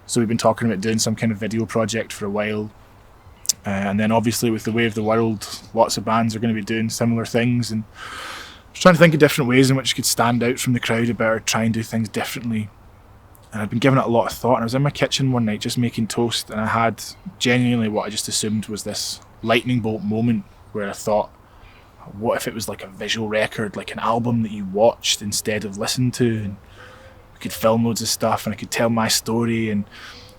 So we've been talking about doing some kind of video project for a while. And then obviously with the way of the world, lots of bands are going to be doing similar things, and I was trying to think of different ways in which you could stand out from the crowd a bit or try and do things differently. And I'd been giving it a lot of thought, and I was in my kitchen one night just making toast, and I had genuinely what I just assumed was this lightning bolt moment where I thought, what if it was like a visual record, like an album that you watched instead of listened to, and I could film loads of stuff and I could tell my story and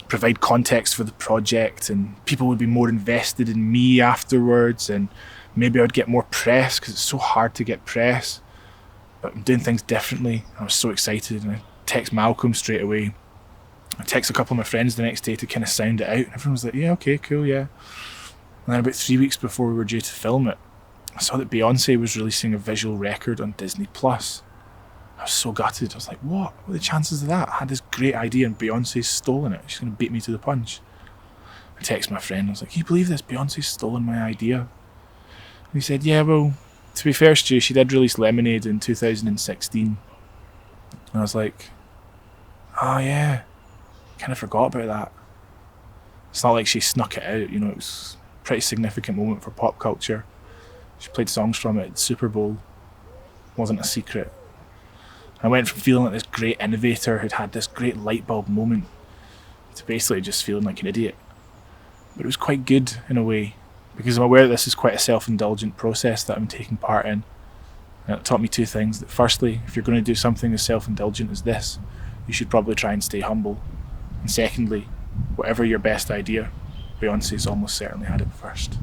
provide context for the project, and people would be more invested in me afterwards, and maybe I'd get more press because it's so hard to get press, but I'm doing things differently. I was so excited, and I text Malcolm straight away. I text a couple of my friends the next day to kind of sound it out, and everyone was like, yeah, okay, cool, yeah. And then about 3 weeks before we were due to film it, I saw that Beyonce was releasing a visual record on Disney+. I was so gutted. I was like, what are the chances of that? I had this great idea and Beyonce's stolen it. She's going to beat me to the punch. I texted my friend. I was like, can you believe this? Beyonce's stolen my idea. And he said, yeah, well, to be fair, Stu, she did release Lemonade in 2016. And I was like, oh yeah, kind of forgot about that. It's not like she snuck it out, you know, it was a pretty significant moment for pop culture. She played songs from it at the Super Bowl. It wasn't a secret. I went from feeling like this great innovator who'd had this great light bulb moment to basically just feeling like an idiot. But it was quite good in a way, because I'm aware that this is quite a self-indulgent process that I'm taking part in. And it taught me two things. That firstly, if you're going to do something as self-indulgent as this, you should probably try and stay humble. And secondly, whatever your best idea, Beyonce's almost certainly had it first.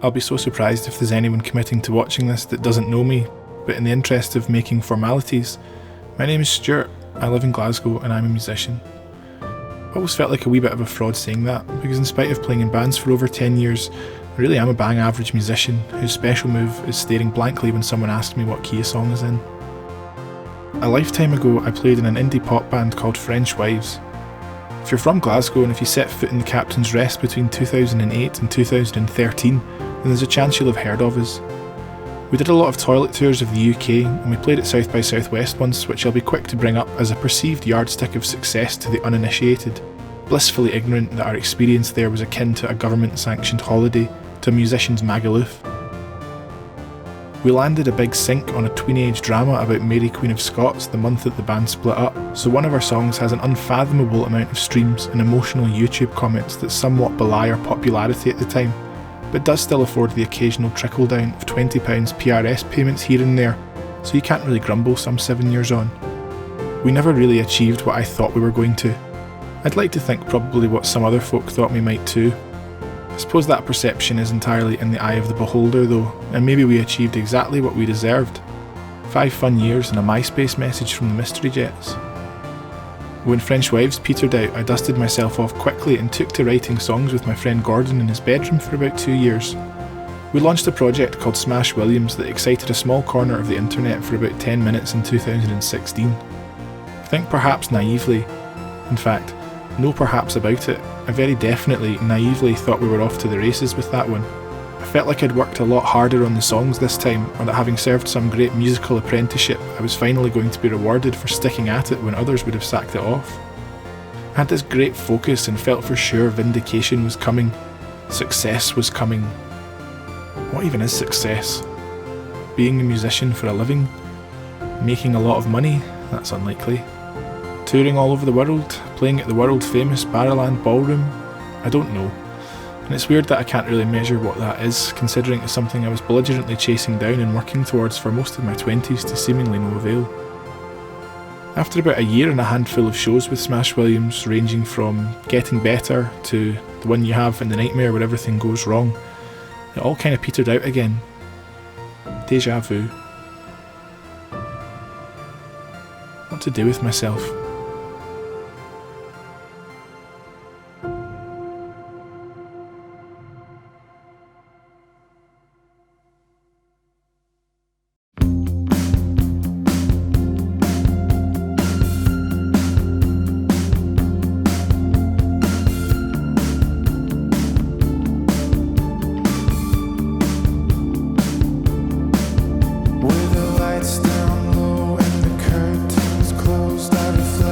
I'll be so surprised if there's anyone committing to watching this that doesn't know me, but in the interest of making formalities, my name is Stuart, I live in Glasgow and I'm a musician. I always felt like a wee bit of a fraud saying that, because in spite of playing in bands for over 10 years, I really am a bang average musician whose special move is staring blankly when someone asks me what key a song is in. A lifetime ago I played in an indie pop band called French Wives. If you're from Glasgow and if you set foot in the Captain's Rest between 2008 and 2013, then there's a chance you'll have heard of us. We did a lot of toilet tours of the UK and we played at South by Southwest once, which I'll be quick to bring up as a perceived yardstick of success to the uninitiated, blissfully ignorant that our experience there was akin to a government-sanctioned holiday to a musician's Magaluf. We landed a big sink on a tween-age drama about Mary Queen of Scots the month that the band split up, so one of our songs has an unfathomable amount of streams and emotional YouTube comments that somewhat belie our popularity at the time, but does still afford the occasional trickle-down of £20 PRS payments here and there, so you can't really grumble some 7 years on. We never really achieved what I thought we were going to. I'd like to think probably what some other folk thought we might too. I suppose that perception is entirely in the eye of the beholder though, and maybe we achieved exactly what we deserved. 5 fun years and a MySpace message from the Mystery Jets. When French Wives petered out, I dusted myself off quickly and took to writing songs with my friend Gordon in his bedroom for about 2 years. We launched a project called Smash Williams that excited a small corner of the internet for about 10 minutes in 2016. I think perhaps naively, in fact, no perhaps about it, I very definitely, naively thought we were off to the races with that one. I felt like I'd worked a lot harder on the songs this time, or that having served some great musical apprenticeship, I was finally going to be rewarded for sticking at it when others would have sacked it off. I had this great focus and felt for sure vindication was coming. Success was coming. What even is success? Being a musician for a living? Making a lot of money? That's unlikely. Touring all over the world, playing at the world famous Barrowland Ballroom? I don't know. And it's weird that I can't really measure what that is, considering it's something I was belligerently chasing down and working towards for most of my 20s to seemingly no avail. After about a year and a handful of shows with Smash Williams, ranging from Getting Better to the one you have in The Nightmare where everything goes wrong, it all kind of petered out again. Deja vu. What to do with myself? With the lights down low and the curtains closed, I reflect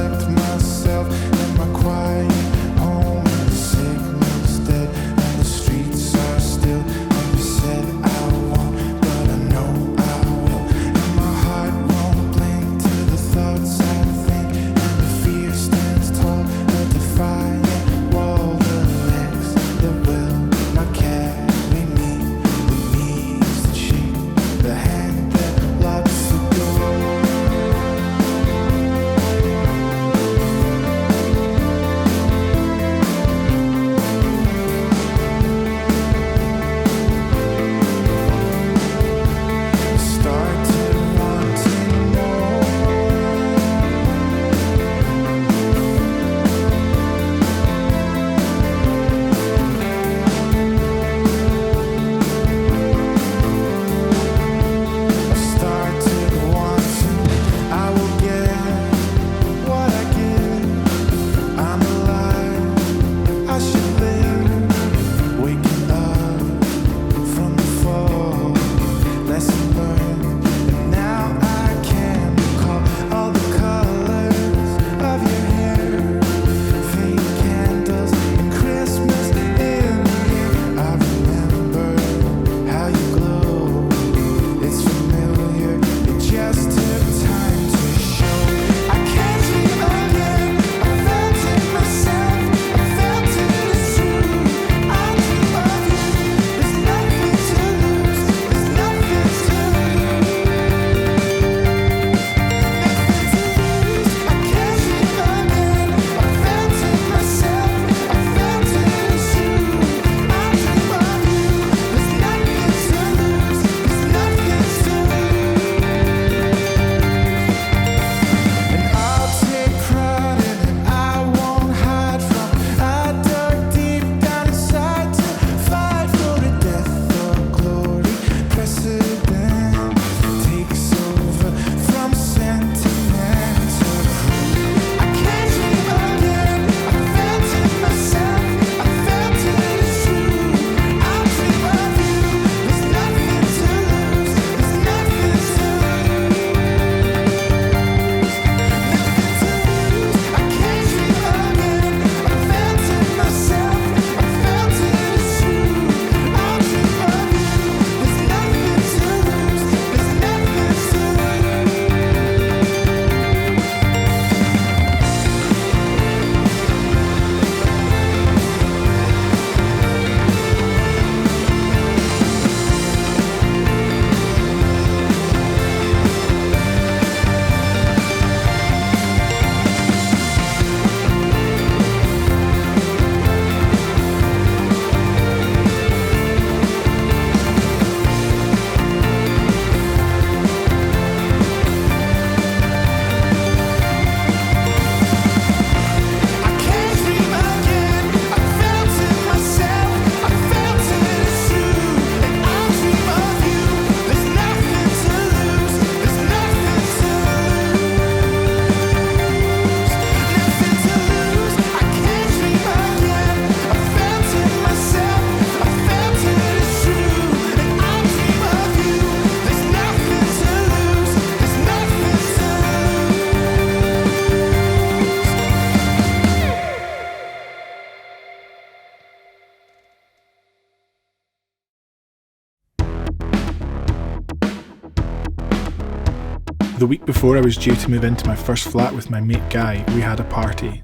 The week before I was due to move into my first flat with my mate Guy, we had a party.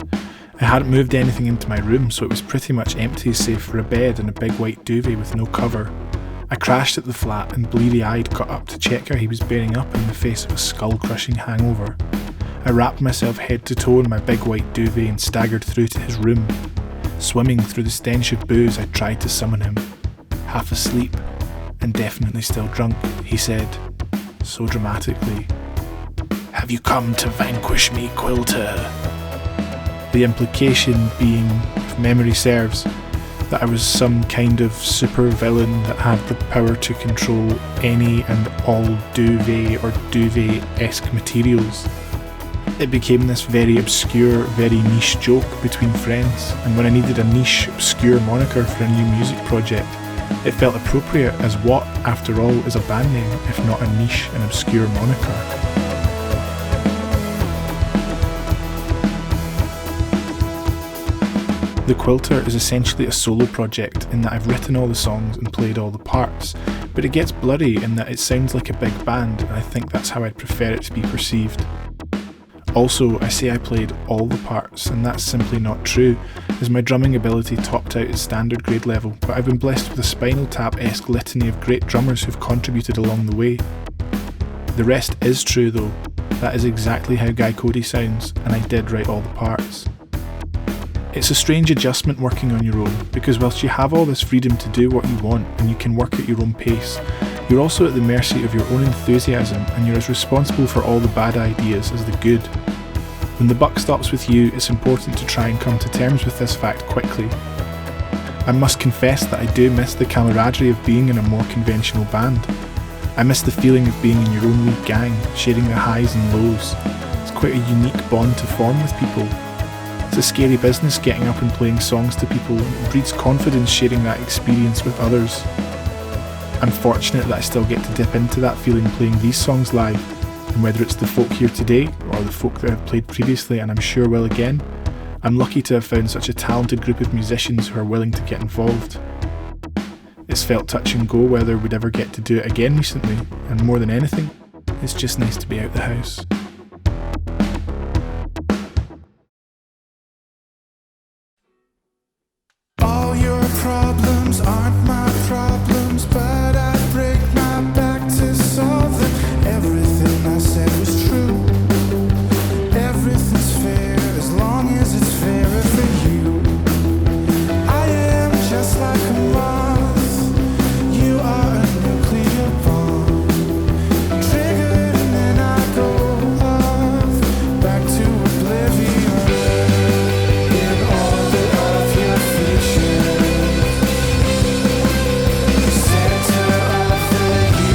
I hadn't moved anything into my room, so it was pretty much empty save for a bed and a big white duvet with no cover. I crashed at the flat and bleary-eyed got up to check how he was bearing up in the face of a skull-crushing hangover. I wrapped myself head to toe in my big white duvet and staggered through to his room. Swimming through the stench of booze, I tried to summon him. Half asleep, and definitely still drunk, he said, so dramatically, "Have you come to vanquish me, Quilter?" The implication being, if memory serves, that I was some kind of super villain that had the power to control any and all duvet or duvet-esque materials. It became this very obscure, very niche joke between friends, and when I needed a niche, obscure moniker for a new music project, it felt appropriate, as what, after all, is a band name if not a niche and obscure moniker? The Quilter is essentially a solo project in that I've written all the songs and played all the parts, but it gets blurry in that it sounds like a big band, and I think that's how I'd prefer it to be perceived. Also, I say I played all the parts, and that's simply not true, as my drumming ability topped out at standard grade level, but I've been blessed with a Spinal Tap-esque litany of great drummers who've contributed along the way. The rest is true though, that is exactly how Guy Cody sounds, and I did write all the parts. It's a strange adjustment working on your own, because whilst you have all this freedom to do what you want and you can work at your own pace, you're also at the mercy of your own enthusiasm, and you're as responsible for all the bad ideas as the good. When the buck stops with you, it's important to try and come to terms with this fact quickly. I must confess that I do miss the camaraderie of being in a more conventional band. I miss the feeling of being in your own wee gang, sharing the highs and lows. It's quite a unique bond to form with people. It's a scary business getting up and playing songs to people, and it breeds confidence sharing that experience with others. I'm fortunate that I still get to dip into that feeling playing these songs live, and whether it's the folk here today or the folk that I've played previously and I'm sure will again, I'm lucky to have found such a talented group of musicians who are willing to get involved. It's felt touch and go whether we'd ever get to do it again recently, and more than anything, it's just nice to be out the house. All your problems aren't my problems, but I break my back to solve them. Everything I said was true. Everything's fair as long as it's fairer for you. I am just like a moth. You are a nuclear bomb. Triggered and then I go off back to oblivion. In orbit of your future. Center of the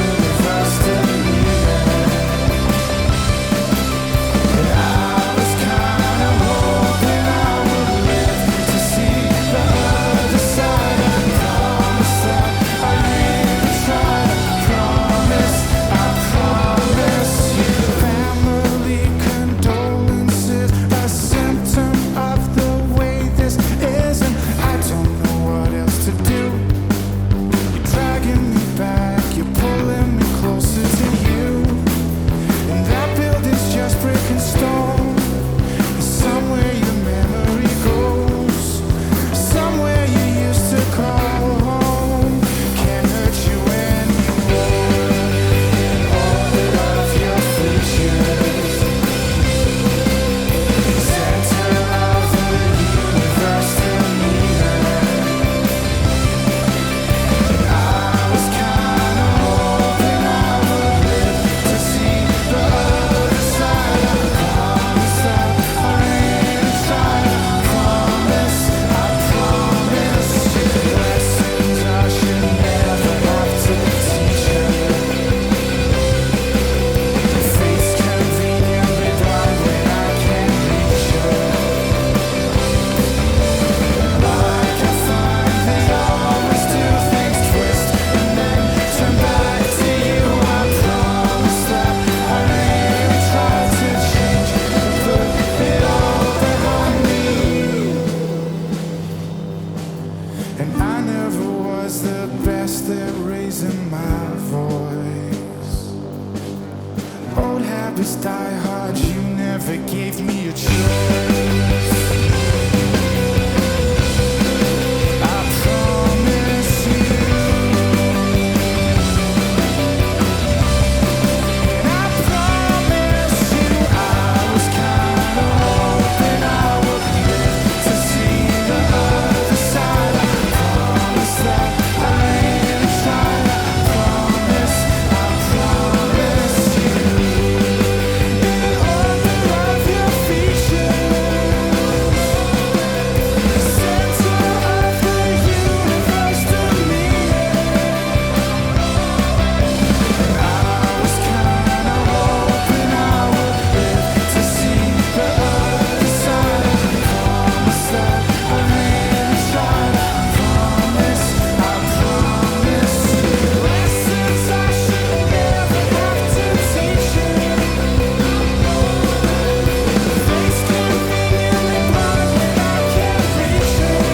universe to me. And I was kinda hoping I would live to see the other side. I promise that I really tried. I promise you. Family condolences, a symptom of the way this is, and I don't know what else to do. You're dragging me back, you're pulling me closer to you, and that building's just brick and stone. Somewhere your memory goes, somewhere you used to call home. Can't hurt you anymore. In orbit of your futures. Center of the universe to me. I was kinda hoping I would live to see the other side. I promise that I really tried. I promise you. Lessons I should never have to teach you. Fate's conveniently blind when I can't reach you. Like I find they always do, things twist and then turn back to you. I promise that I really tried to change, put it all behind me. And I never was the best at raising my voice. Old habits die hard. You never gave me a choice. I promise you. And I promise you I was kinda hoping I would live to see the other side. I promise that I really tried. I promise you. In order of your features, the center of the universe to me. And I was kinda hoping I would live to see the other side. I promise that I really tried. I promise you. Lessons I should never have to teach you. Face conveniently blind when I can't reach it.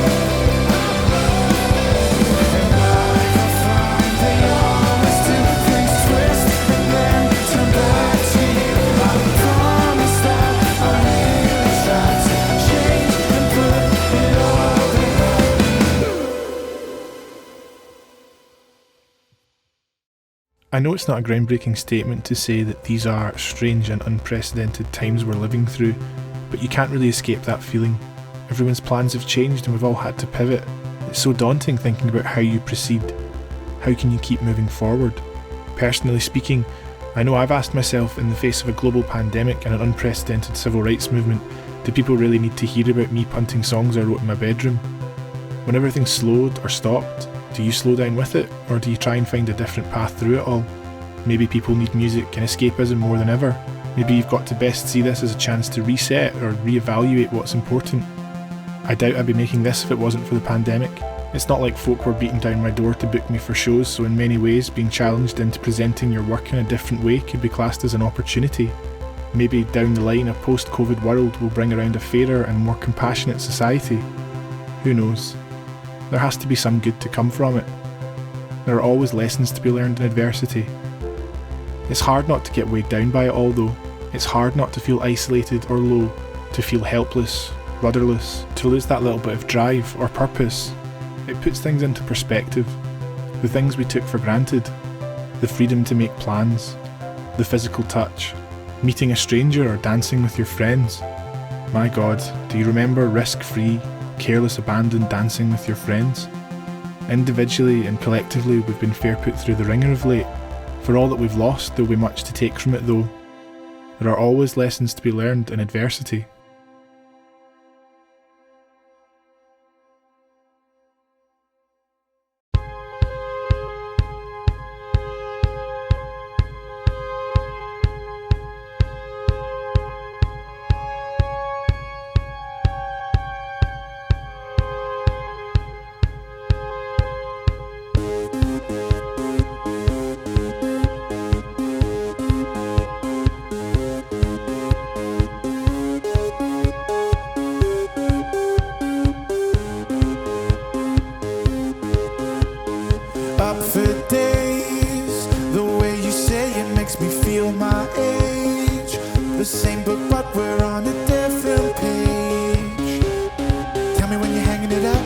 And like I find they always do, things twist and then turn back to you. I promise that I really try to change and put it all behind. I know it's not a groundbreaking statement to say that these are strange and unprecedented times we're living through, but you can't really escape that feeling. Everyone's plans have changed and we've all had to pivot. It's so daunting thinking about how you proceed. How can you keep moving forward? Personally speaking, I know I've asked myself, in the face of a global pandemic and an unprecedented civil rights movement, do people really need to hear about me punting songs I wrote in my bedroom? When everything slowed or stopped, do you slow down with it, or do you try and find a different path through it all? Maybe people need music and escapism more than ever. Maybe you've got to best see this as a chance to reset or reevaluate what's important. I doubt I'd be making this if it wasn't for the pandemic. It's not like folk were beating down my door to book me for shows, so in many ways being challenged into presenting your work in a different way could be classed as an opportunity. Maybe down the line a post-COVID world will bring around a fairer and more compassionate society. Who knows? There has to be some good to come from it. There are always lessons to be learned in adversity. It's hard not to get weighed down by it all though. It's hard not to feel isolated or low, to feel helpless, rudderless, to lose that little bit of drive or purpose. It puts things into perspective. The things we took for granted, the freedom to make plans, the physical touch, meeting a stranger or dancing with your friends. My God, do you remember risk-free, careless abandon dancing with your friends? Individually and collectively we've been fair put through the ringer of late. For all that we've lost, there'll be much to take from it though. There are always lessons to be learned in adversity. Up for days, the way you say it makes me feel my age. The same book, but we're on a different page. Tell me when you're hanging it up.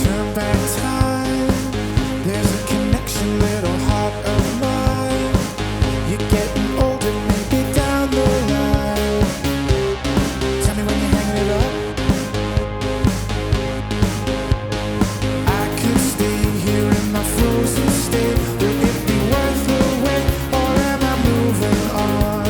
Turn back time. There's a connection, little heart of mine. You're getting older, maybe down the line. Tell me when you're hanging it up. I could stay here in my frozen state. Will it be worth the wait, or am I moving on?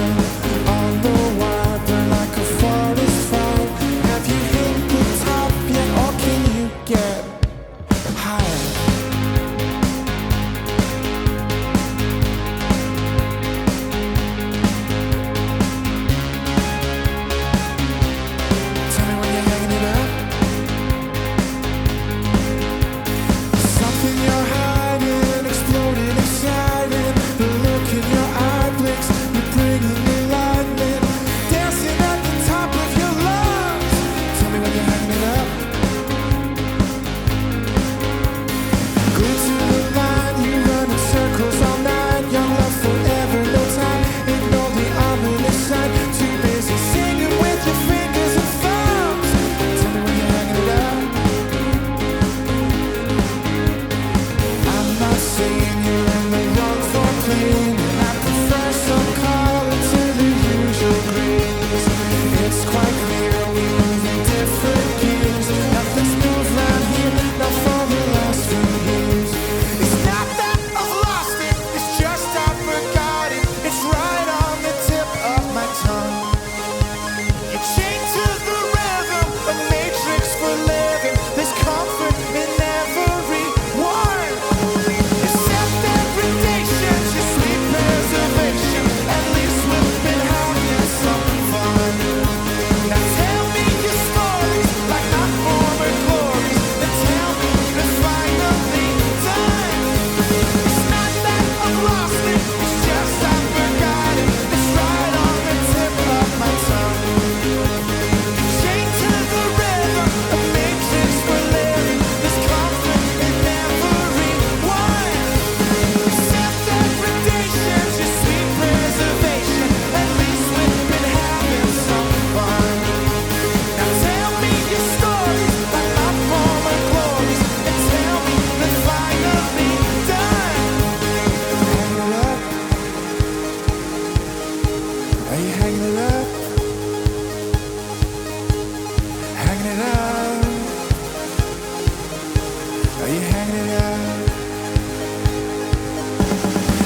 Are you hanging it up?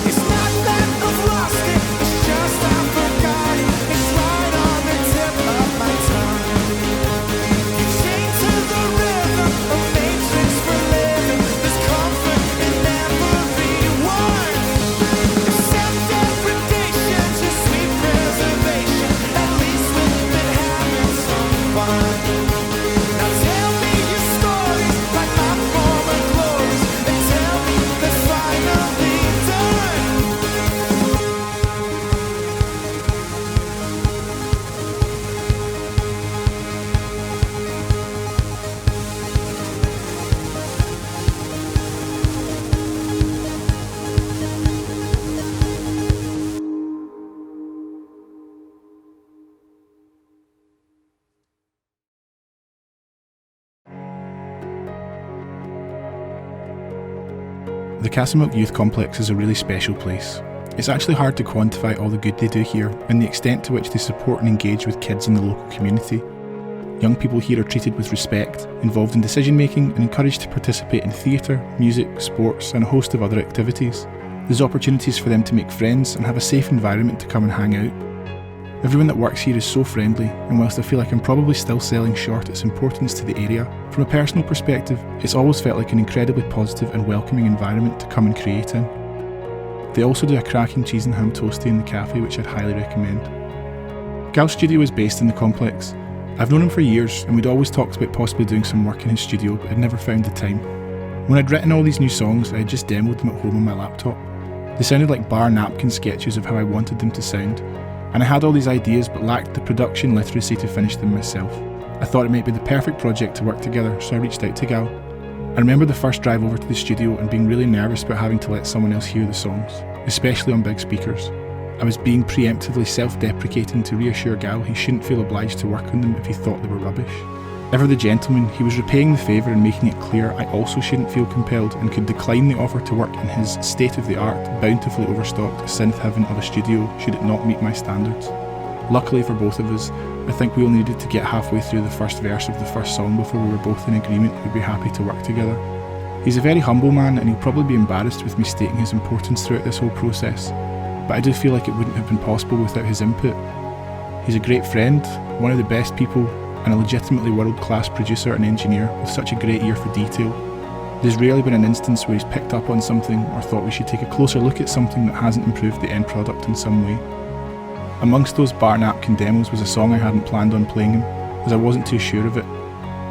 It's not that I've lost it, it's just I forgot it. It's right on the tip of my tongue. You're chained to the rhythm, a matrix for living. There's comfort in every word. It's self-depredation, just sweet preservation. At least we've been having some fun. Now tell me your stories like my former glories, and tell me they're finally done. The Castlemilk Youth Complex is a really special place. It's actually hard to quantify all the good they do here and the extent to which they support and engage with kids in the local community. Young people here are treated with respect, involved in decision making and encouraged to participate in theatre, music, sports and a host of other activities. There's opportunities for them to make friends and have a safe environment to come and hang out. Everyone that works here is so friendly, and whilst I feel like I'm probably still selling short its importance to the area, from a personal perspective, it's always felt like an incredibly positive and welcoming environment to come and create in. They also do a cracking cheese and ham toastie in the cafe, which I'd highly recommend. Gal's studio is based in the complex. I've known him for years, and we'd always talked about possibly doing some work in his studio, but I'd never found the time. When I'd written all these new songs, I had just demoed them at home on my laptop. They sounded like bar napkin sketches of how I wanted them to sound, and I had all these ideas but lacked the production literacy to finish them myself. I thought it might be the perfect project to work together, so I reached out to Gal. I remember the first drive over to the studio and being really nervous about having to let someone else hear the songs, especially on big speakers. I was being preemptively self-deprecating to reassure Gal he shouldn't feel obliged to work on them if he thought they were rubbish. Ever the gentleman, he was repaying the favour and making it clear I also shouldn't feel compelled and could decline the offer to work in his state-of-the-art, bountifully overstocked synth heaven of a studio should it not meet my standards. Luckily for both of us, I think we only needed to get halfway through the first verse of the first song before we were both in agreement we'd be happy to work together. He's a very humble man and he'll probably be embarrassed with me stating his importance throughout this whole process, but I do feel like it wouldn't have been possible without his input. He's a great friend, one of the best people, and a legitimately world-class producer and engineer with such a great ear for detail. There's rarely been an instance where he's picked up on something or thought we should take a closer look at something that hasn't improved the end product in some way. Amongst those bar napkin demos was a song I hadn't planned on playing him, as I wasn't too sure of it.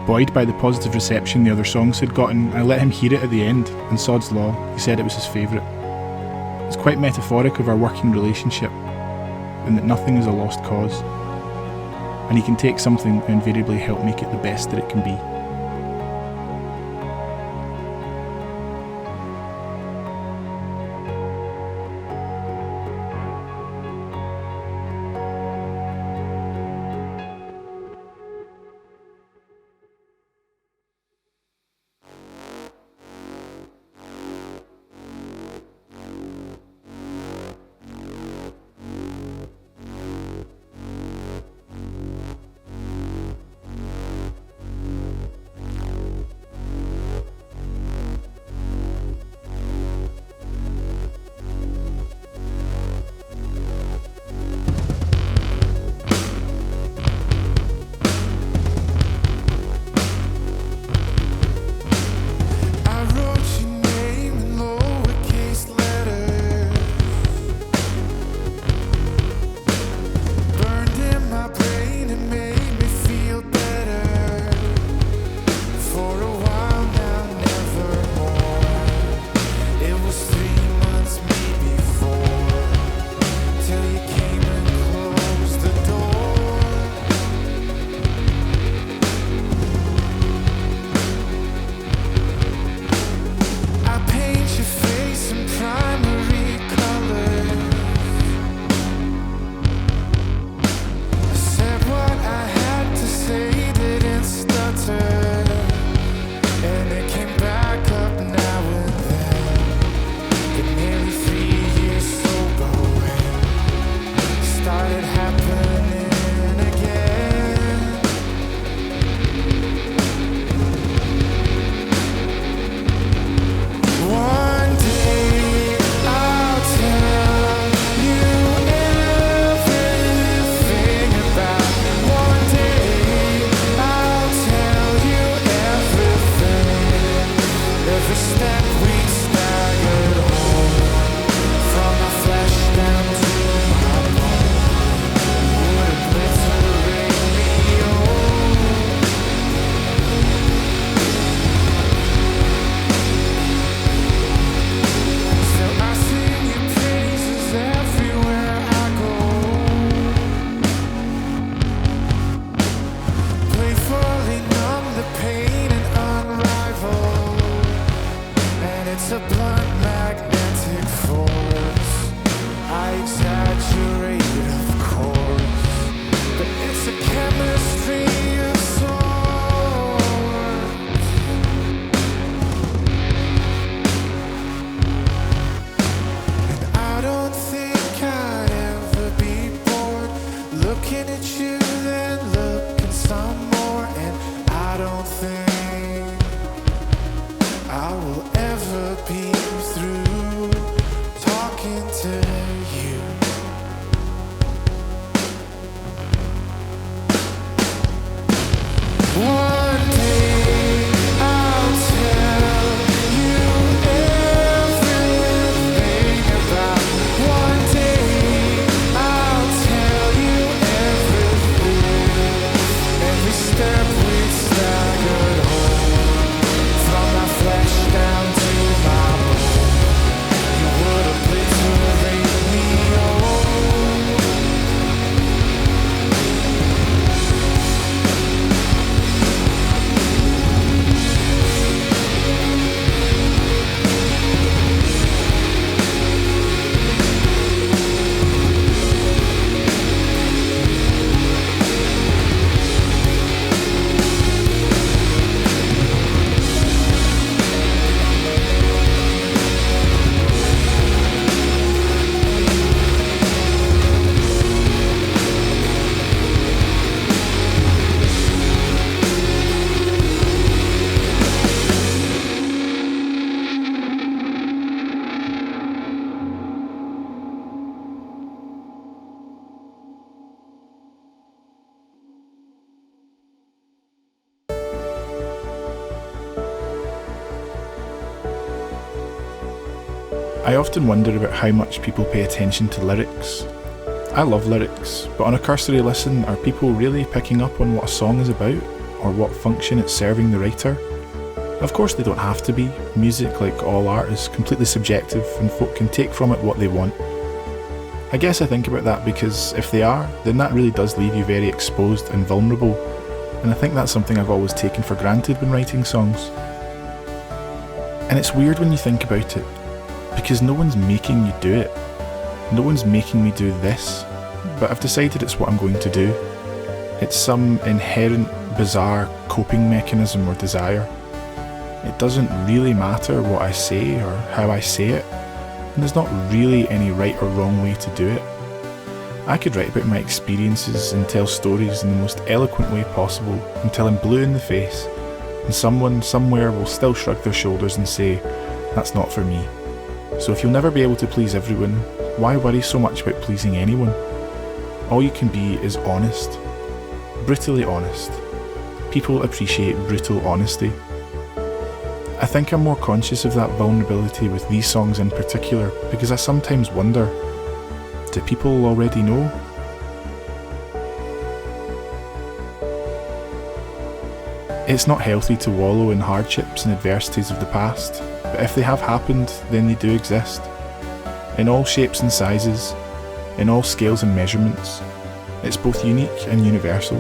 Buoyed by the positive reception the other songs had gotten, I let him hear it at the end, and sod's law, he said it was his favourite. It's quite metaphoric of our working relationship, and that nothing is a lost cause. And he can take something and invariably help make it the best that it can be. step we staggered home, from my flesh down to my bone. Would obliterate me, still I sing your praises everywhere I go. Playfully numb the pain and unrivaled, and it's a blunt magnetic force. I exaggerate, of course, but it's a chemistry of sorts. And I don't think I'd ever be bored looking at you, then looking some more. And I don't think I will ever be through talking to you. One day I'll tell you everything about. One day I'll tell you everything. Every step we staggered home, from my flesh down to my bone. You would obliterate me, I often wonder about how much people pay attention to lyrics. I love lyrics, but on a cursory listen, are people really picking up on what a song is about, or what function it's serving the writer? Of course they don't have to be. Music, like all art, is completely subjective and folk can take from it what they want. I guess I think about that because if they are, then that really does leave you very exposed and vulnerable, and I think that's something I've always taken for granted when writing songs. And it's weird when you think about it, because no one's making you do it. No one's making me do this, but I've decided it's what I'm going to do. It's some inherent, bizarre coping mechanism or desire. It doesn't really matter what I say or how I say it, and there's not really any right or wrong way to do it. I could write about my experiences and tell stories in the most eloquent way possible until I'm blue in the face, and someone somewhere will still shrug their shoulders and say, that's not for me. So if you'll never be able to please everyone, why worry so much about pleasing anyone? All you can be is honest. Brutally honest. People appreciate brutal honesty. I think I'm more conscious of that vulnerability with these songs in particular because I sometimes wonder, do people already know? It's not healthy to wallow in hardships and adversities of the past, but if they have happened, then they do exist. In all shapes and sizes, in all scales and measurements. It's both unique and universal.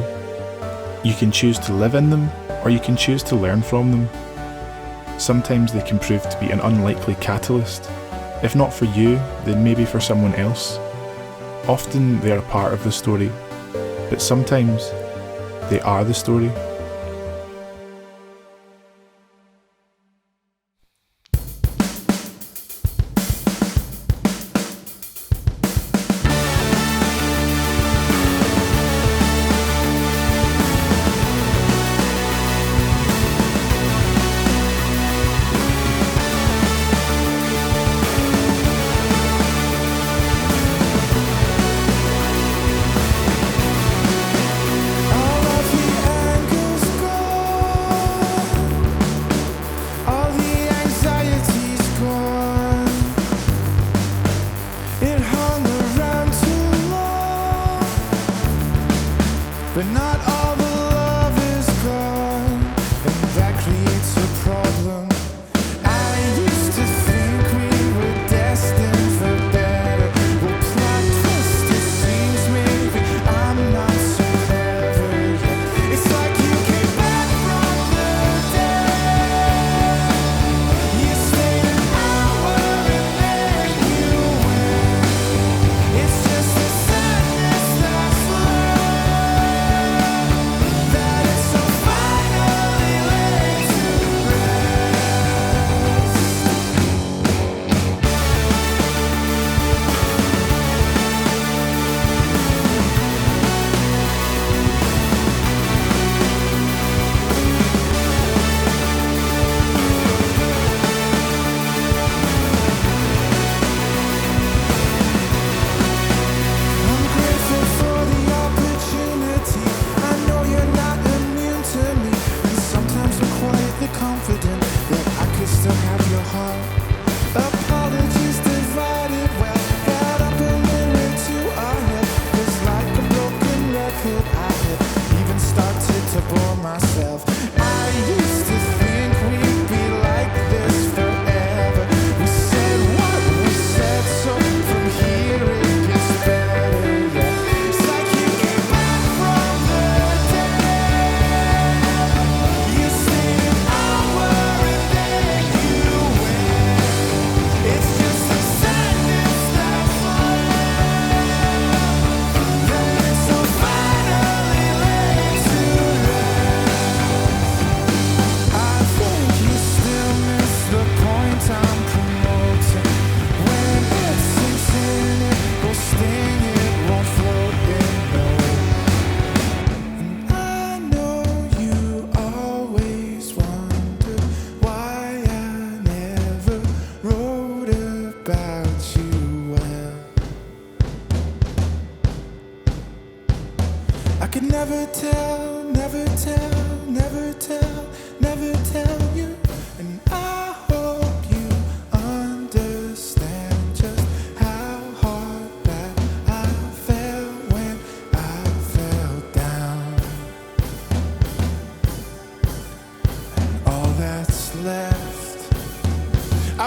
You can choose to live in them, or you can choose to learn from them. Sometimes they can prove to be an unlikely catalyst. If not for you, then maybe for someone else. Often they are a part of the story, but sometimes they are the story. all of the anger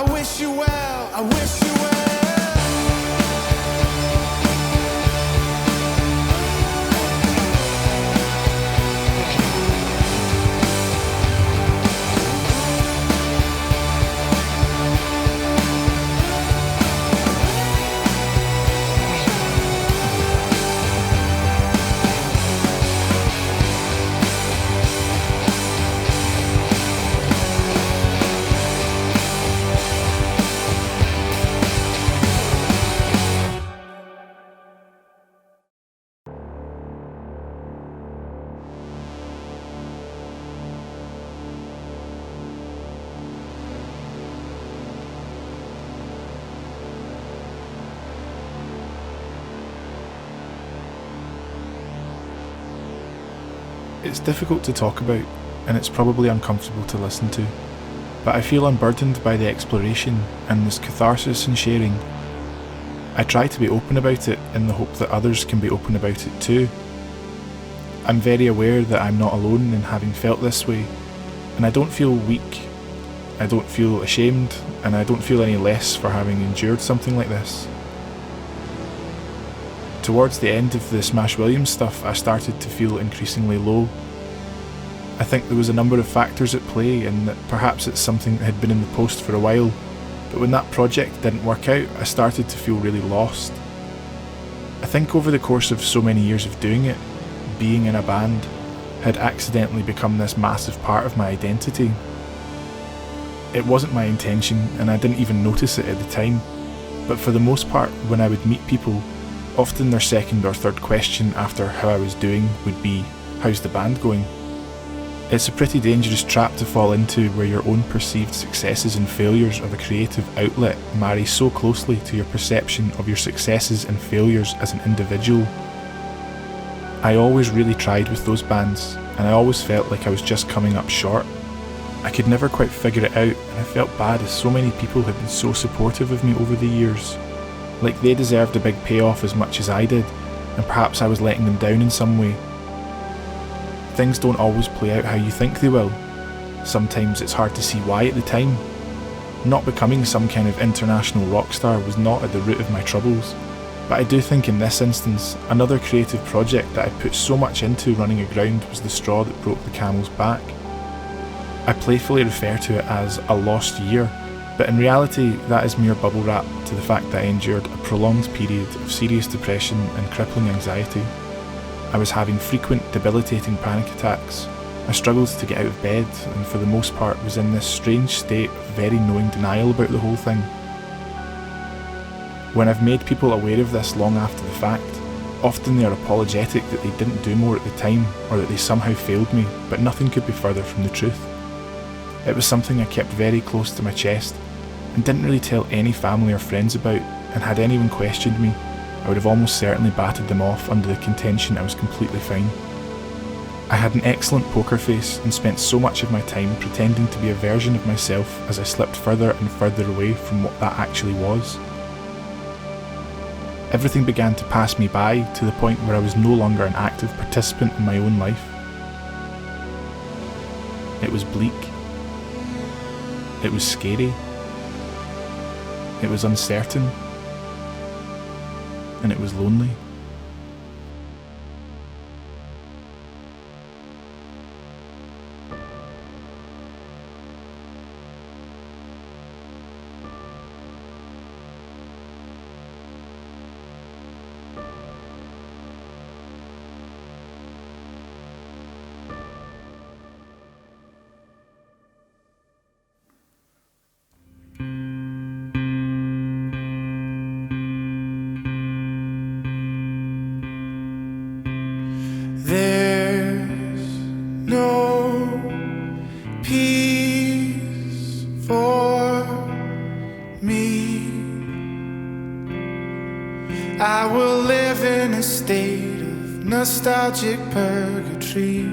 I wish you well, I wish you well. It's difficult to talk about, and it's probably uncomfortable to listen to, but I feel unburdened by the exploration and this catharsis and sharing. I try to be open about it in the hope that others can be open about it too. I'm very aware that I'm not alone in having felt this way, and I don't feel weak, I don't feel ashamed, and I don't feel any less for having endured something like this. Towards the end of the Smash Williams stuff, I started to feel increasingly low. I think there was a number of factors at play, and that perhaps it's something that had been in the post for a while, but when that project didn't work out, I started to feel really lost. I think over the course of so many years of doing it, being in a band had accidentally become this massive part of my identity. It wasn't my intention, and I didn't even notice it at the time, but for the most part, when I would meet people, often their second or third question after how I was doing would be, "How's the band going?" It's a pretty dangerous trap to fall into where your own perceived successes and failures of a creative outlet marry so closely to your perception of your successes and failures as an individual. I always really tried with those bands, and I always felt like I was just coming up short. I could never quite figure it out, and I felt bad as so many people had been so supportive of me over the years. Like they deserved a big payoff as much as I did, and perhaps I was letting them down in some way. Things don't always play out how you think they will. Sometimes it's hard to see why at the time. Not becoming some kind of international rock star was not at the root of my troubles, but I do think in this instance, another creative project that I put so much into running aground was the straw that broke the camel's back. I playfully refer to it as a lost year, but in reality that is mere bubble wrap to the fact that I endured a prolonged period of serious depression and crippling anxiety. I was having frequent debilitating panic attacks. I struggled to get out of bed, and for the most part was in this strange state of very knowing denial about the whole thing. When I've made people aware of this long after the fact, often they are apologetic that they didn't do more at the time, or that they somehow failed me, but nothing could be further from the truth. It was something I kept very close to my chest, and didn't really tell any family or friends about, and had anyone questioned me, I would have almost certainly batted them off under the contention I was completely fine. I had an excellent poker face and spent so much of my time pretending to be a version of myself as I slipped further and further away from what that actually was. Everything began to pass me by to the point where I was no longer an active participant in my own life. It was bleak. It was scary. It was uncertain. And it was lonely. There's no peace for me. I will live in a state of nostalgic purgatory.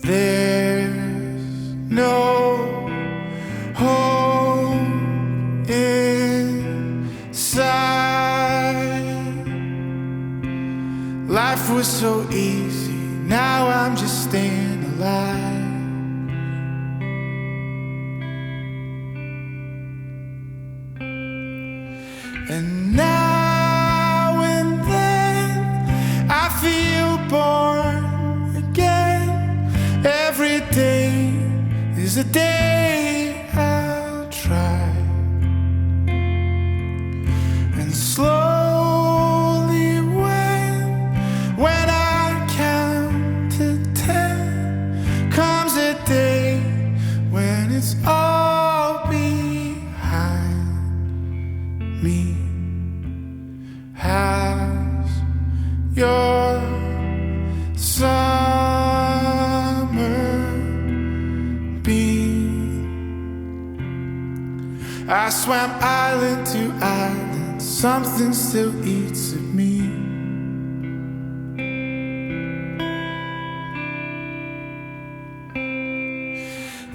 There's no hope inside. Life was so easy, Now I'm just staying alive. And now and then I feel born again. Every day is a day I'll try. And slowly when I count to 10, comes a day when it's all behind me. How's your summer been? I swam island to island, something still eats at me.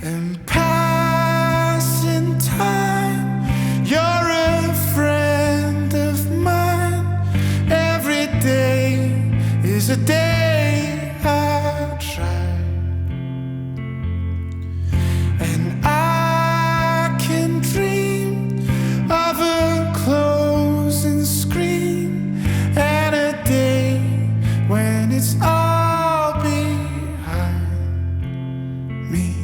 And passing time, you're a friend of mine. Every day is a day I'll try. And I can dream of a closing screen and a day when it's all behind me.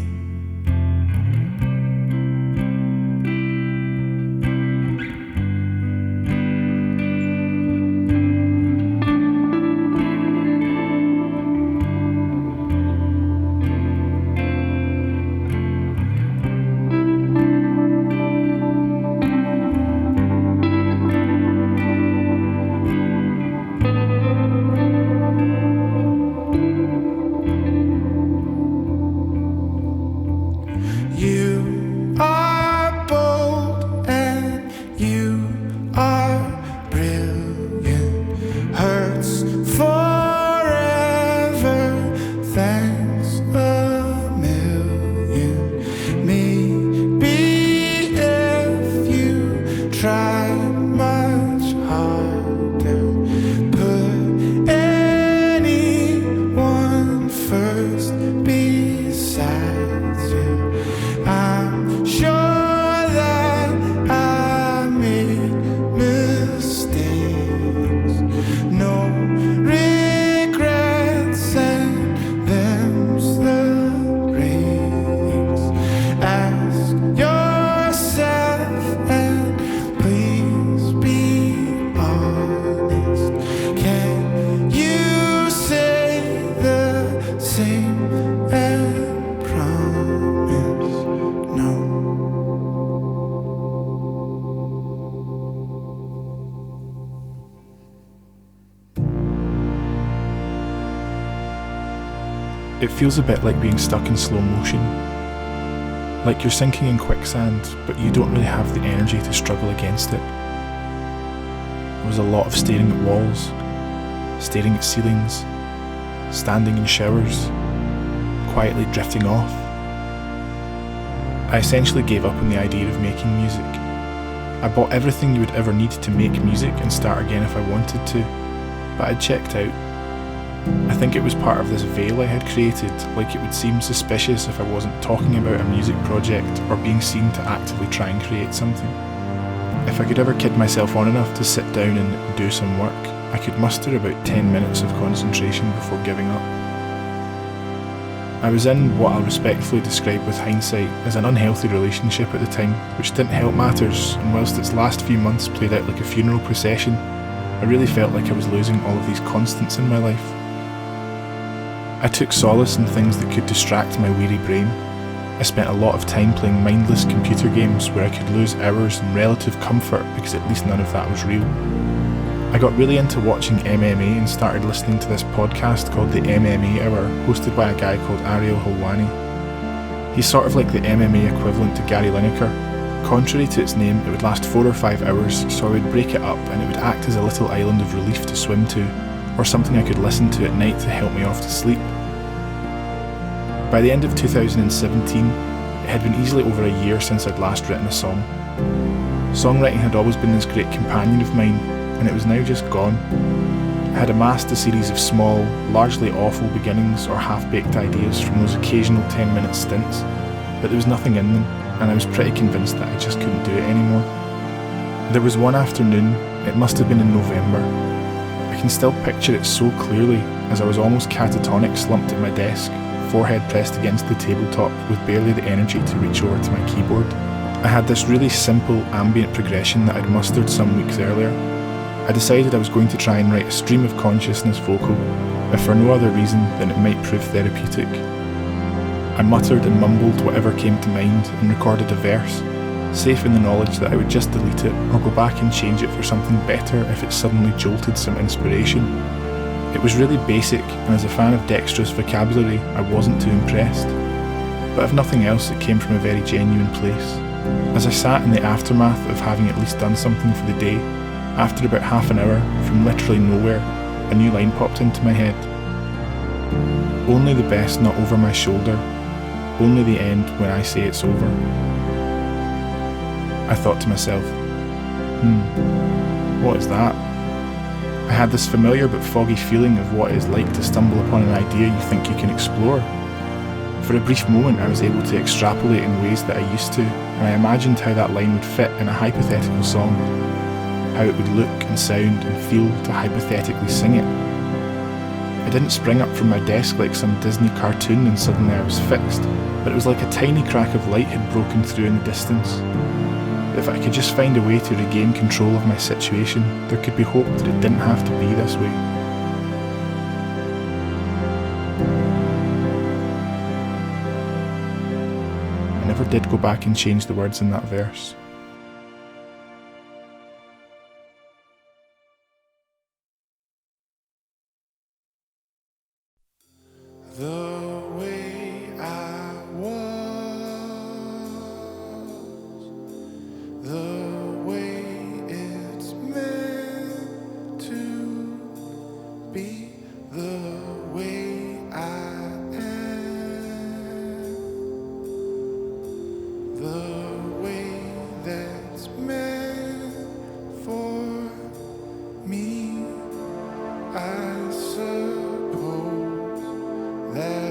You are bold and you are brilliant. Hurts forever, thanks a million. Maybe if you try much harder, put anyone first besides you, I'm sure that I made mistakes. No regrets, and them's the breaks. Ask yourself and please be honest. Can you say the same and promise no? It feels a bit like being stuck in slow motion. Like you're sinking in quicksand, but you don't really have the energy to struggle against it. There was a lot of staring at walls, staring at ceilings, standing in showers, quietly drifting off. I essentially gave up on the idea of making music. I bought everything you would ever need to make music and start again if I wanted to, but I'd checked out. I think it was part of this veil I had created, like it would seem suspicious if I wasn't talking about a music project or being seen to actively try and create something. If I could ever kid myself on enough to sit down and do some work, I could muster about 10 minutes of concentration before giving up. I was in what I'll respectfully describe with hindsight as an unhealthy relationship at the time, which didn't help matters, and whilst its last few months played out like a funeral procession, I really felt like I was losing all of these constants in my life. I took solace in things that could distract my weary brain. I spent a lot of time playing mindless computer games where I could lose hours in relative comfort because at least none of that was real. I got really into watching MMA and started listening to this podcast called the MMA Hour, hosted by a guy called Ariel Helwani. He's sort of like the MMA equivalent to Gary Lineker. Contrary to its name, it would last 4 or 5 hours, so I would break it up and it would act as a little island of relief to swim to, or something I could listen to at night to help me off to sleep. By the end of 2017, it had been easily over a year since I'd last written a song. Songwriting had always been this great companion of mine, and it was now just gone. I I had amassed a series of small, largely awful beginnings or half-baked ideas from those occasional 10-minute stints, but there was nothing in them, and I was pretty convinced that I just couldn't do it anymore. There was one afternoon, it must have been in November. I can still picture it so clearly, as I was almost catatonic slumped at my desk, forehead pressed against the tabletop with barely the energy to reach over to my keyboard. I had this really simple ambient progression that I'd mustered some weeks earlier. I decided I was going to try and write a stream of consciousness vocal, if for no other reason than it might prove therapeutic. I muttered and mumbled whatever came to mind and recorded a verse, safe in the knowledge that I would just delete it or go back and change it for something better if it suddenly jolted some inspiration. It was really basic, and as a fan of dexterous vocabulary, I wasn't too impressed. But if nothing else, it came from a very genuine place. As I sat in the aftermath of having at least done something for the day, after about half an hour, from literally nowhere, a new line popped into my head. Only the best not over my shoulder, only the end when I say it's over. I thought to myself, what is that? I had this familiar but foggy feeling of what it is like to stumble upon an idea you think you can explore. For a brief moment I was able to extrapolate in ways that I used to, and I imagined how that line would fit in a hypothetical song, how it would look and sound and feel to hypothetically sing it. I didn't spring up from my desk like some Disney cartoon and suddenly I was fixed, but it was like a tiny crack of light had broken through in the distance. If I could just find a way to regain control of my situation, there could be hope that it didn't have to be this way. I never did go back and change the words in that verse. The way I was, the way it's meant to be, the way I am, the way that's meant for me, I suppose that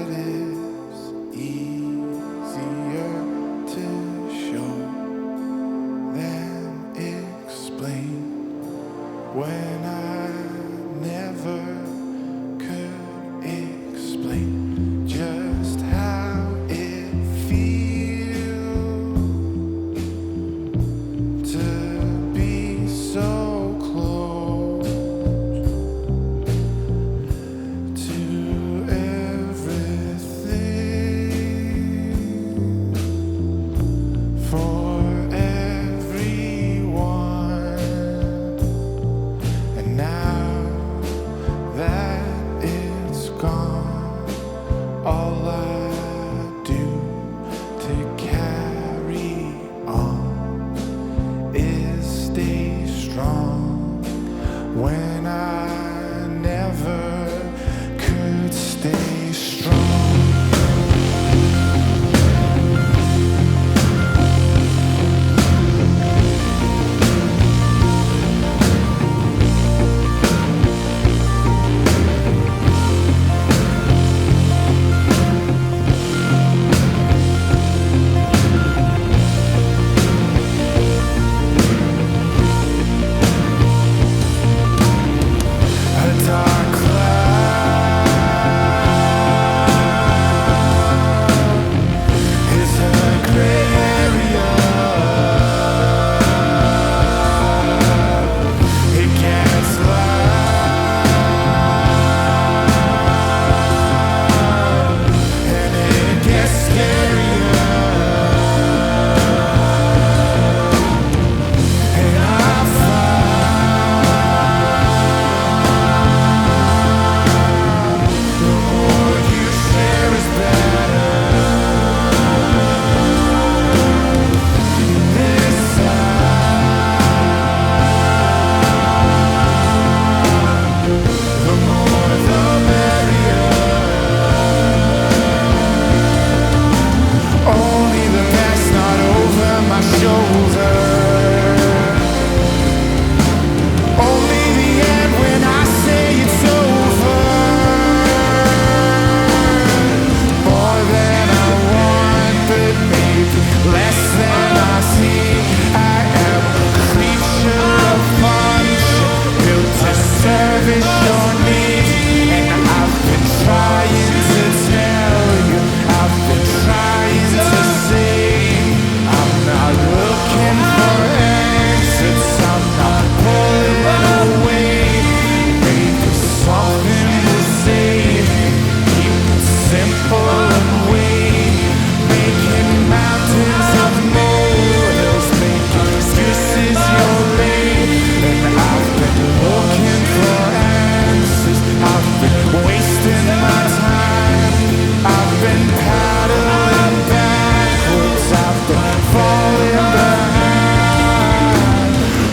my time. I've been paddling backwards, I've been falling behind.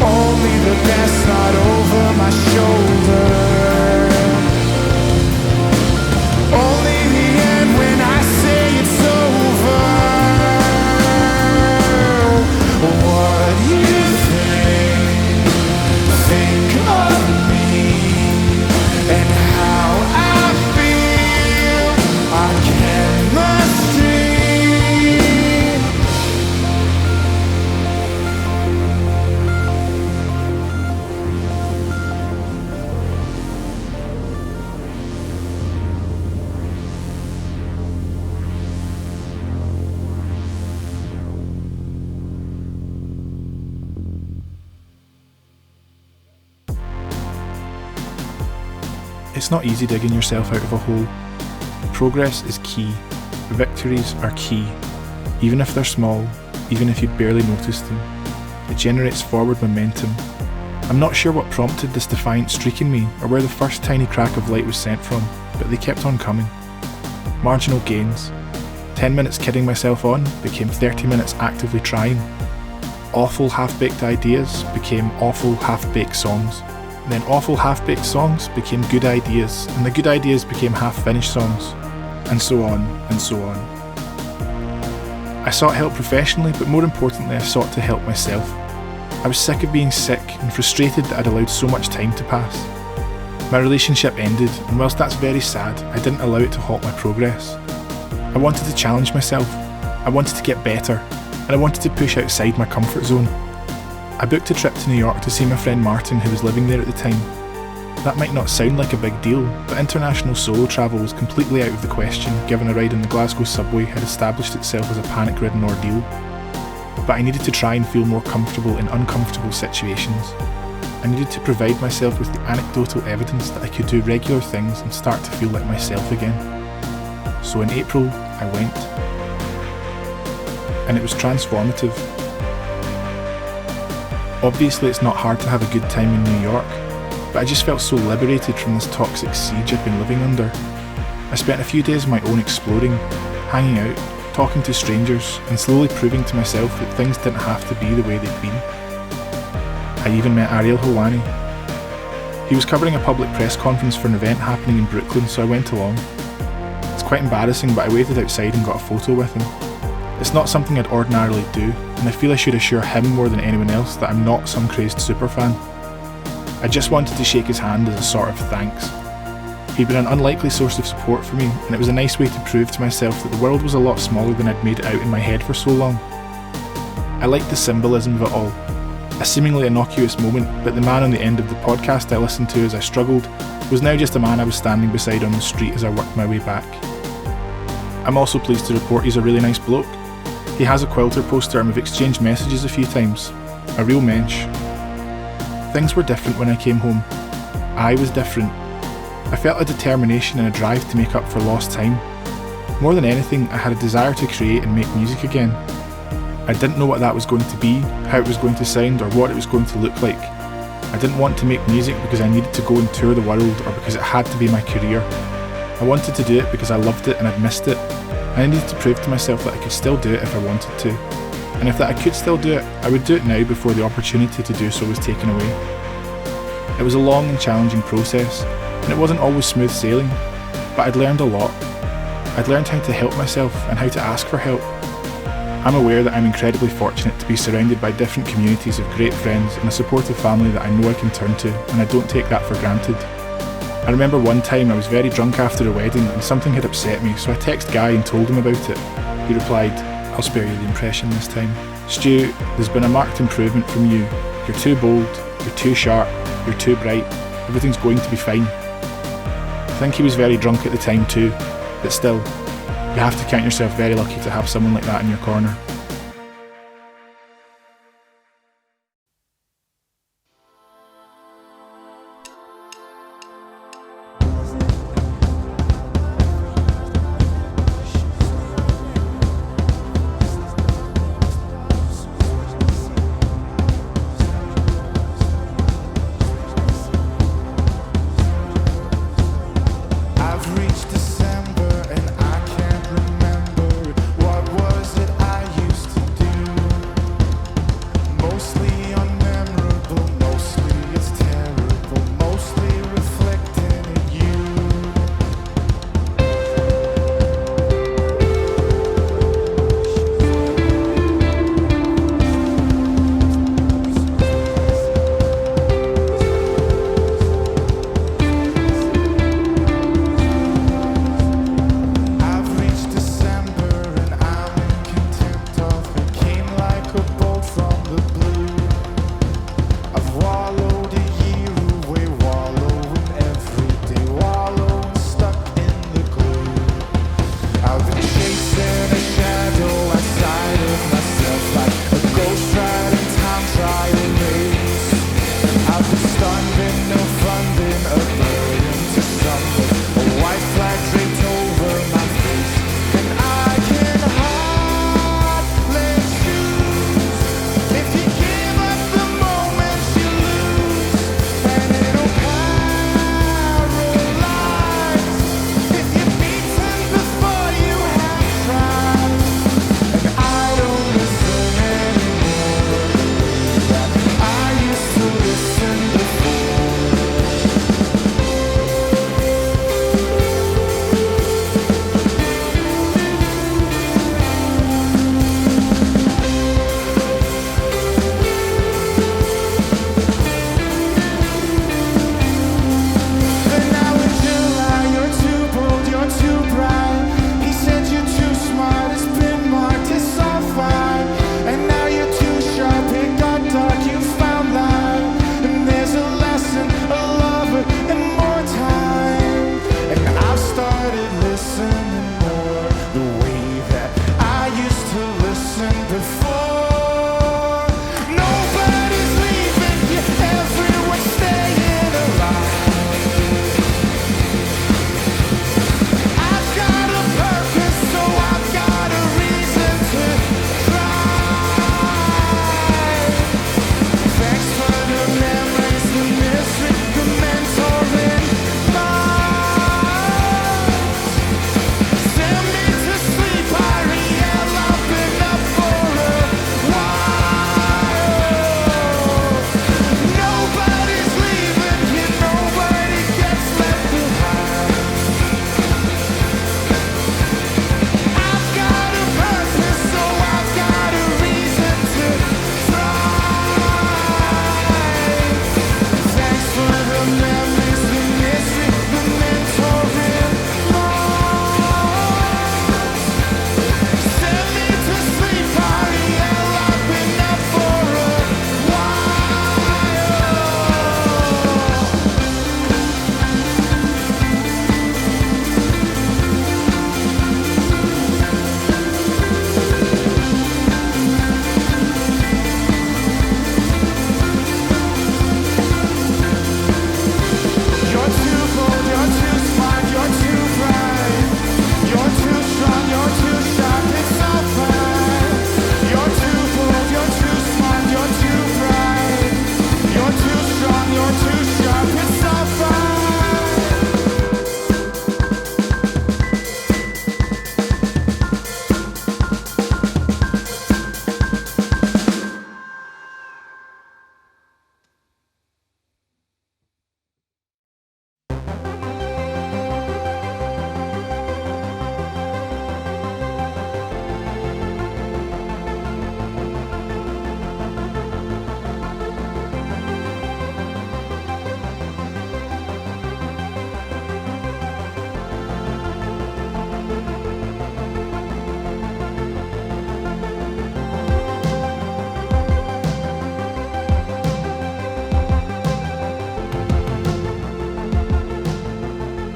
Only the best not over my shoulder. Only the end when I say it's over. What do you think of me and how I feel? Our chemistry. It's not easy digging yourself out of a hole. Progress is key. Victories are key. Even if they're small, even if you barely notice them. It generates forward momentum. I'm not sure what prompted this defiant streak in me or where the first tiny crack of light was sent from, but they kept on coming. Marginal gains. 10 minutes kidding myself on became 30 minutes actively trying. Awful half-baked ideas became awful half-baked songs. And then awful half-baked songs became good ideas, and the good ideas became half-finished songs, and so on, and so on. I sought help professionally, but more importantly I sought to help myself. I was sick of being sick and frustrated that I'd allowed so much time to pass. My relationship ended, and whilst that's very sad, I didn't allow it to halt my progress. I wanted to challenge myself, I wanted to get better, and I wanted to push outside my comfort zone. I booked a trip to New York to see my friend Martin, who was living there at the time. That might not sound like a big deal, but international solo travel was completely out of the question given a ride in the Glasgow subway had established itself as a panic-ridden ordeal. But I needed to try and feel more comfortable in uncomfortable situations. I needed to provide myself with the anecdotal evidence that I could do regular things and start to feel like myself again. So in April, I went. And it was transformative. Obviously it's not hard to have a good time in New York, but I just felt so liberated from this toxic siege I'd been living under. I spent a few days of my own exploring, hanging out, talking to strangers, and slowly proving to myself that things didn't have to be the way they'd been. I even met Ariel Helwani. He was covering a public press conference for an event happening in Brooklyn, so I went along. It's quite embarrassing, but I waited outside and got a photo with him. It's not something I'd ordinarily do, and I feel I should assure him more than anyone else that I'm not some crazed superfan. I just wanted to shake his hand as a sort of thanks. He'd been an unlikely source of support for me, and it was a nice way to prove to myself that the world was a lot smaller than I'd made it out in my head for so long. I liked the symbolism of it all. A seemingly innocuous moment, but the man on the end of the podcast I listened to as I struggled was now just a man I was standing beside on the street as I worked my way back. I'm also pleased to report he's a really nice bloke. He has a Quilter poster and we've exchanged messages a few times. A real mensch. Things were different when I came home. I was different. I felt a determination and a drive to make up for lost time. More than anything, I had a desire to create and make music again. I didn't know what that was going to be, how it was going to sound, or what it was going to look like. I didn't want to make music because I needed to go and tour the world or because it had to be my career. I wanted to do it because I loved it and I'd missed it. I needed to prove to myself that I could still do it if I wanted to. And if that I could still do it, I would do it now before the opportunity to do so was taken away. It was a long and challenging process, and it wasn't always smooth sailing, but I'd learned a lot. I'd learned how to help myself and how to ask for help. I'm aware that I'm incredibly fortunate to be surrounded by different communities of great friends and a supportive family that I know I can turn to, and I don't take that for granted. I remember one time I was very drunk after a wedding and something had upset me, so I texted Guy and told him about it. He replied, "I'll spare you the impression this time. Stu, there's been a marked improvement from you. You're too bold, you're too sharp, you're too bright. Everything's going to be fine." I think he was very drunk at the time too, but still, you have to count yourself very lucky to have someone like that in your corner. I've reached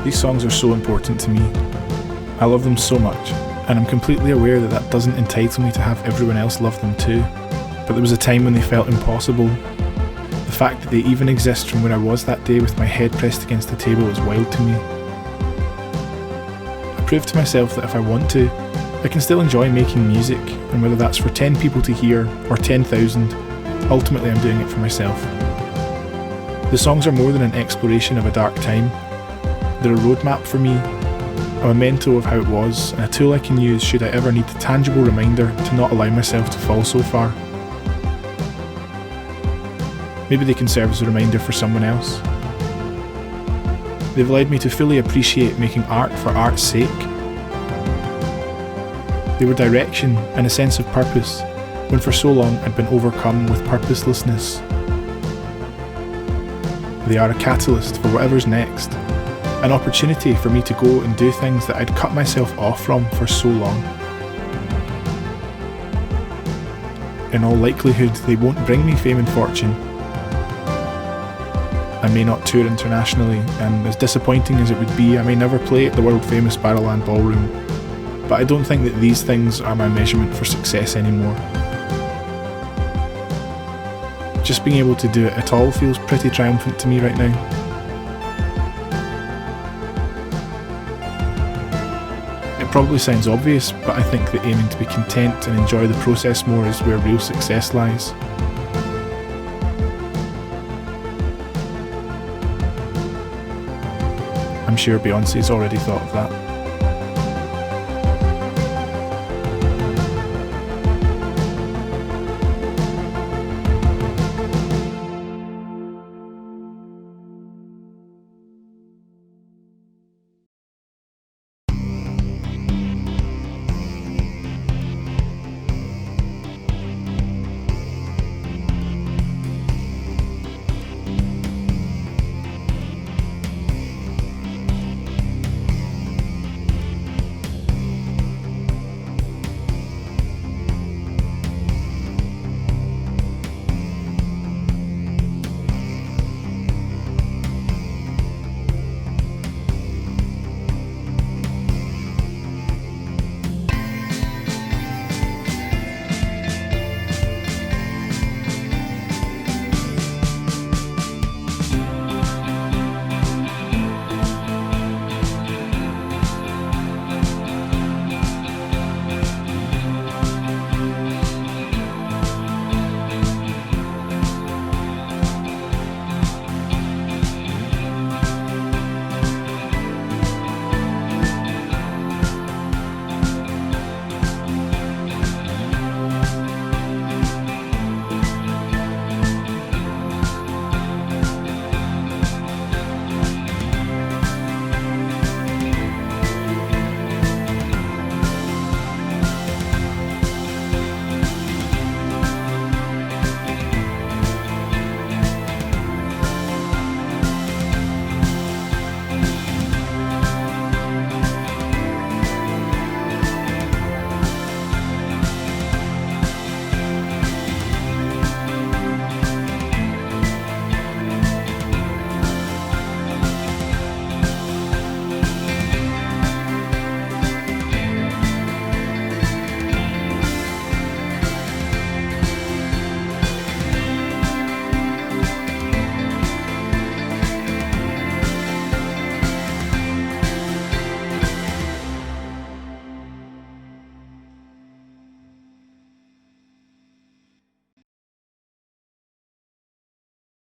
These songs are so important to me. I love them so much, and I'm completely aware that that doesn't entitle me to have everyone else love them too. But there was a time when they felt impossible. The fact that they even exist from where I was that day with my head pressed against the table is wild to me. I proved to myself that if I want to, I can still enjoy making music, and whether that's for 10 people to hear or 10,000, ultimately I'm doing it for myself. The songs are more than an exploration of a dark time. They're a roadmap for me, a memento of how it was, and a tool I can use should I ever need a tangible reminder to not allow myself to fall so far. Maybe they can serve as a reminder for someone else. They've led me to fully appreciate making art for art's sake. They were direction and a sense of purpose when for so long I'd been overcome with purposelessness. They are a catalyst for whatever's next, an opportunity for me to go and do things that I'd cut myself off from for so long. In all likelihood, they won't bring me fame and fortune. I may not tour internationally, and as disappointing as it would be, I may never play at the world-famous Barrowland Ballroom. But I don't think that these things are my measurement for success anymore. Just being able to do it at all feels pretty triumphant to me right now. It probably sounds obvious, but I think that aiming to be content and enjoy the process more is where real success lies. I'm sure Beyoncé's already thought of that.